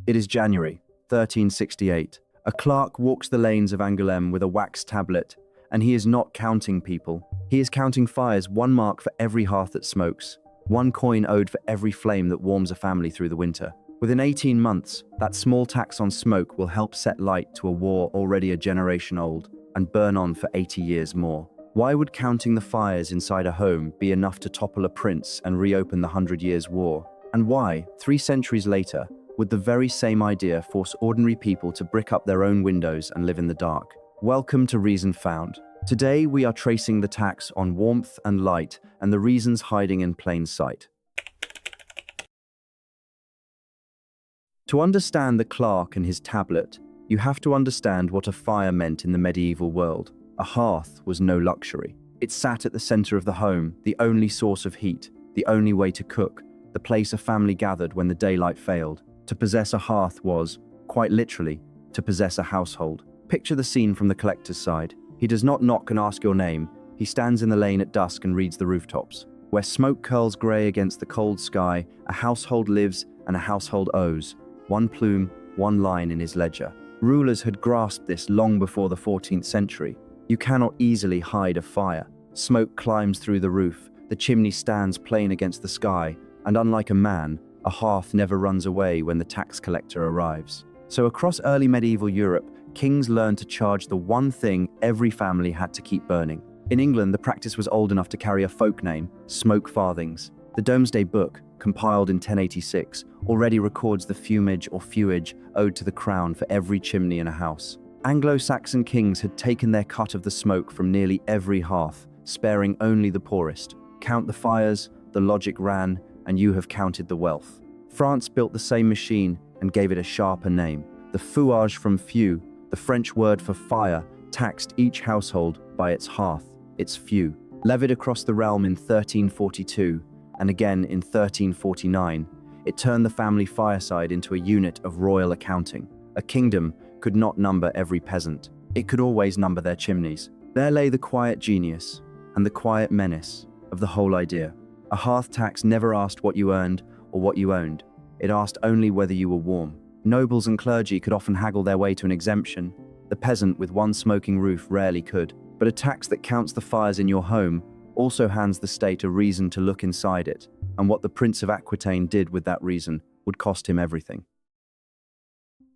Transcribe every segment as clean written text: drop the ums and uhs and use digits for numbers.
It is January 1368. A clerk walks the lanes of Angoulême with a wax tablet, and he is not counting people. He is counting fires, one mark for every hearth that smokes, one coin owed for every flame that warms a family through the winter. Within 18 months, that small tax on smoke will help set light to a war already a generation old and burn on for 80 years more. Why would counting the fires inside a home be enough to topple a prince and reopen the 100 Years' War? And why, 3 centuries later, would the very same idea force ordinary people to brick up their own windows and live in the dark? Welcome to Reason Found. Today we are tracing the tax on warmth and light and the reasons hiding in plain sight. To understand the clerk and his tablet, you have to understand what a fire meant in the medieval world. A hearth was no luxury. It sat at the center of the home, the only source of heat, the only way to cook, the place a family gathered when the daylight failed. To possess a hearth was, quite literally, to possess a household. Picture the scene from the collector's side. He does not knock and ask your name. He stands in the lane at dusk and reads the rooftops. Where smoke curls grey against the cold sky, a household lives and a household owes. One plume, one line in his ledger. Rulers had grasped this long before the 14th century. You cannot easily hide a fire. Smoke climbs through the roof, the chimney stands plain against the sky, and unlike a man, a hearth never runs away when the tax collector arrives. So across early medieval Europe, kings learned to charge the one thing every family had to keep burning. In England, the practice was old enough to carry a folk name, smoke farthings. The Domesday Book, compiled in 1086, already records the fumage or fewage owed to the crown for every chimney in a house. Anglo-Saxon kings had taken their cut of the smoke from nearly every hearth, sparing only the poorest. Count the fires, the logic ran, and you have counted the wealth. France built the same machine and gave it a sharper name. The fouage from feu, the French word for fire, taxed each household by its hearth, its feu. Levied across the realm in 1342, and again in 1349, it turned the family fireside into a unit of royal accounting. A kingdom could not number every peasant. It could always number their chimneys. There lay the quiet genius and the quiet menace of the whole idea. A hearth tax never asked what you earned or what you owned. It asked only whether you were warm. Nobles and clergy could often haggle their way to an exemption. The peasant with one smoking roof rarely could. But a tax that counts the fires in your home also hands the state a reason to look inside it, and what the Prince of Aquitaine did with that reason would cost him everything.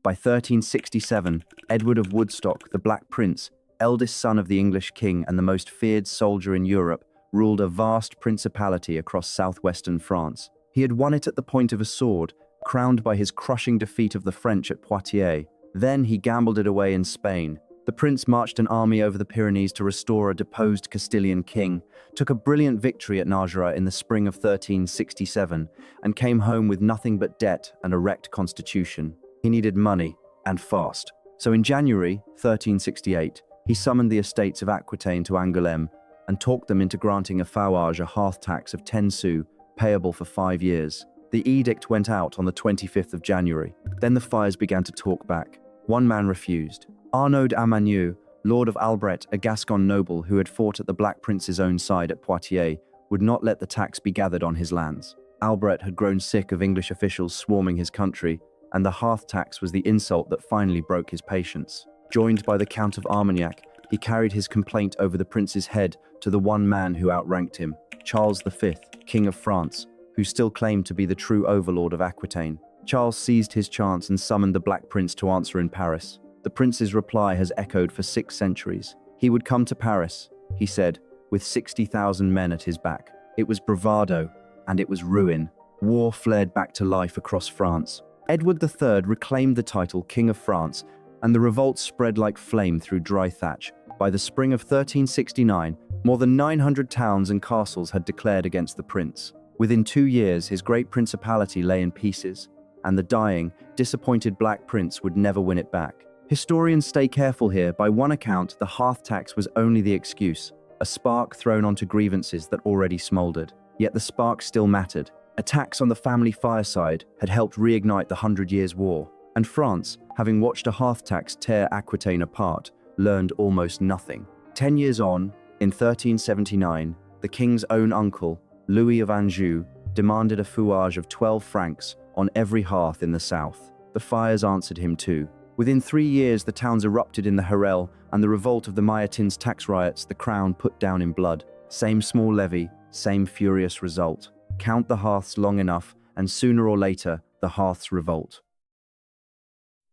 By 1367, Edward of Woodstock, the Black Prince, eldest son of the English king and the most feared soldier in Europe, ruled a vast principality across southwestern France. He had won it at the point of a sword, crowned by his crushing defeat of the French at Poitiers. Then he gambled it away in Spain. The prince marched an army over the Pyrenees to restore a deposed Castilian king, took a brilliant victory at Nájera in the spring of 1367, and came home with nothing but debt and a wrecked constitution. He needed money, and fast. So in January 1368, he summoned the estates of Aquitaine to Angoulême and talked them into granting a fouage, a hearth tax of 10 sous, payable for 5 years. The edict went out on the 25th of January. Then the fires began to talk back. One man refused. Arnaud d'Amanieu, Lord of Albret, a Gascon noble who had fought at the Black Prince's own side at Poitiers, would not let the tax be gathered on his lands. Albret had grown sick of English officials swarming his country, and the hearth tax was the insult that finally broke his patience. Joined by the Count of Armagnac, he carried his complaint over the prince's head to the one man who outranked him, Charles V, King of France, who still claimed to be the true overlord of Aquitaine. Charles seized his chance and summoned the Black Prince to answer in Paris. The prince's reply has echoed for 6 centuries. He would come to Paris, he said, with 60,000 men at his back. It was bravado, and it was ruin. War flared back to life across France. Edward III reclaimed the title King of France, and the revolt spread like flame through dry thatch. By the spring of 1369, more than 900 towns and castles had declared against the prince. Within 2 years, his great principality lay in pieces, and the dying, disappointed Black Prince would never win it back. Historians stay careful here. By one account, the hearth tax was only the excuse, a spark thrown onto grievances that already smoldered. Yet the spark still mattered. A tax on the family fireside had helped reignite the 100 Years' War, and France, having watched a hearth tax tear Aquitaine apart, learned almost nothing. 10 years on, in 1379, the king's own uncle, Louis of Anjou, demanded a fouage of 12 francs on every hearth in the south. the fires answered him too. Within 3 years, the towns erupted in the Harel, and the revolt of the Mayatins tax riots, the crown put down in blood. Same small levy, same furious result. Count the hearths long enough, and sooner or later, the hearths revolt.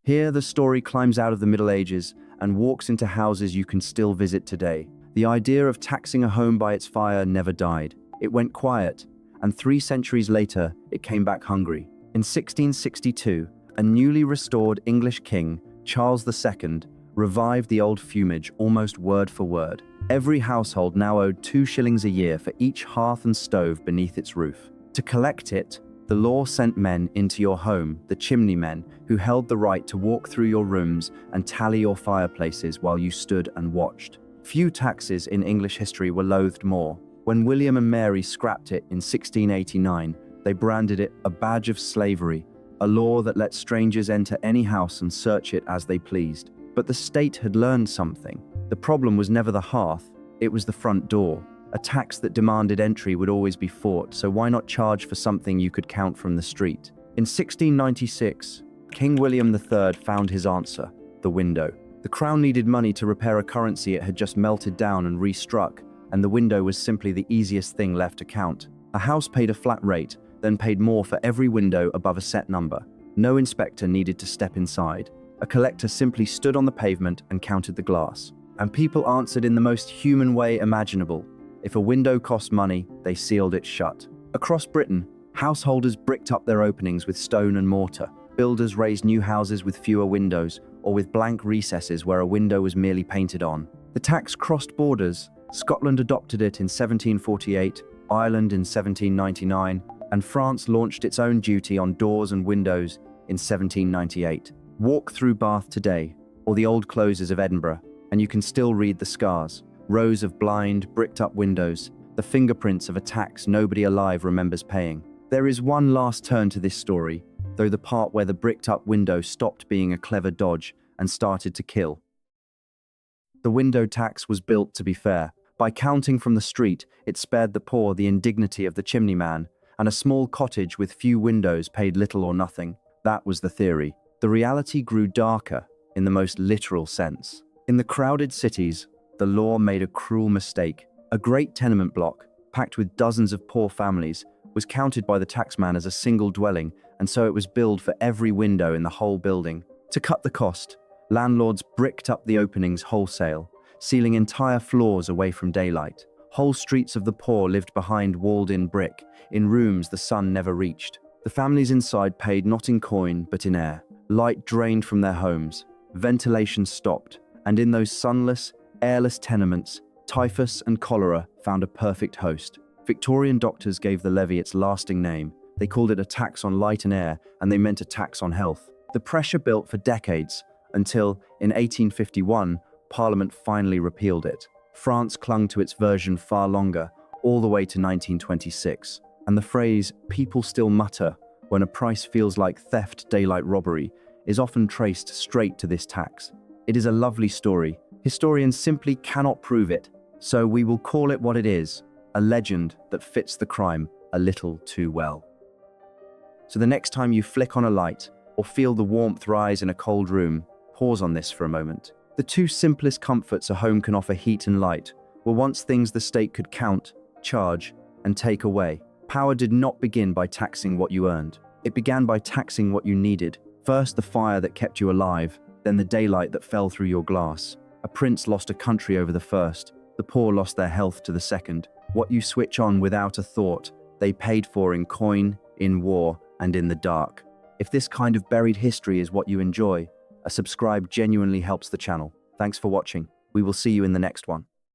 Here, the story climbs out of the Middle Ages and walks into houses you can still visit today. The idea of taxing a home by its fire never died. It went quiet, and 3 centuries later, it came back hungry. In 1662, a newly restored English king, Charles II, revived the old fumage almost word for word. Every household now owed 2 shillings a year for each hearth and stove beneath its roof. To collect it, the law sent men into your home, the chimney men, who held the right to walk through your rooms and tally your fireplaces while you stood and watched. Few taxes in English history were loathed more. When William and Mary scrapped it in 1689, they branded it a badge of slavery, a law that let strangers enter any house and search it as they pleased. But the state had learned something. The problem was never the hearth, it was the front door. A tax that demanded entry would always be fought, so why not charge for something you could count from the street? In 1696, King William III found his answer, the window. The crown needed money to repair a currency it had just melted down and restruck, and the window was simply the easiest thing left to count. A house paid a flat rate, then paid more for every window above a set number. No inspector needed to step inside. A collector simply stood on the pavement and counted the glass. And people answered in the most human way imaginable. If a window cost money, they sealed it shut. Across Britain, householders bricked up their openings with stone and mortar. Builders raised new houses with fewer windows, or with blank recesses where a window was merely painted on. The tax crossed borders. Scotland adopted it in 1748, Ireland in 1799, and France launched its own duty on doors and windows in 1798. Walk through Bath today, or the old closes of Edinburgh, and you can still read the scars. Rows of blind, bricked-up windows, the fingerprints of a tax nobody alive remembers paying. There is one last turn to this story, though the part where the bricked-up window stopped being a clever dodge and started to kill. The window tax was built to be fair. By counting from the street, it spared the poor the indignity of the chimney man, and a small cottage with few windows paid little or nothing. That was the theory. The reality grew darker, in the most literal sense. In the crowded cities, the law made a cruel mistake. A great tenement block, packed with dozens of poor families, was counted by the taxman as a single dwelling, and so it was billed for every window in the whole building. To cut the cost, landlords bricked up the openings wholesale, sealing entire floors away from daylight. Whole streets of the poor lived behind walled-in brick, in rooms the sun never reached. The families inside paid not in coin, but in air. Light drained from their homes, ventilation stopped, and in those sunless, airless tenements, typhus and cholera found a perfect host. Victorian doctors gave the levy its lasting name. They called it a tax on light and air, and they meant a tax on health. The pressure built for decades, until, in 1851, Parliament finally repealed it. France clung to its version far longer, all the way to 1926. And the phrase, "people still mutter," when a price feels like theft, daylight robbery, is often traced straight to this tax. It is a lovely story. Historians simply cannot prove it, so we will call it what it is, a legend that fits the crime a little too well. So the next time you flick on a light, or feel the warmth rise in a cold room, pause on this for a moment. The two simplest comforts a home can offer, heat and light, were once things the state could count, charge, and take away. Power did not begin by taxing what you earned. It began by taxing what you needed. First the fire that kept you alive, then the daylight that fell through your glass. A prince lost a country over the first. The poor lost their health to the second. What you switch on without a thought, they paid for in coin, in war, and in the dark. If this kind of buried history is what you enjoy, a subscribe genuinely helps the channel. Thanks for watching. We will see you in the next one.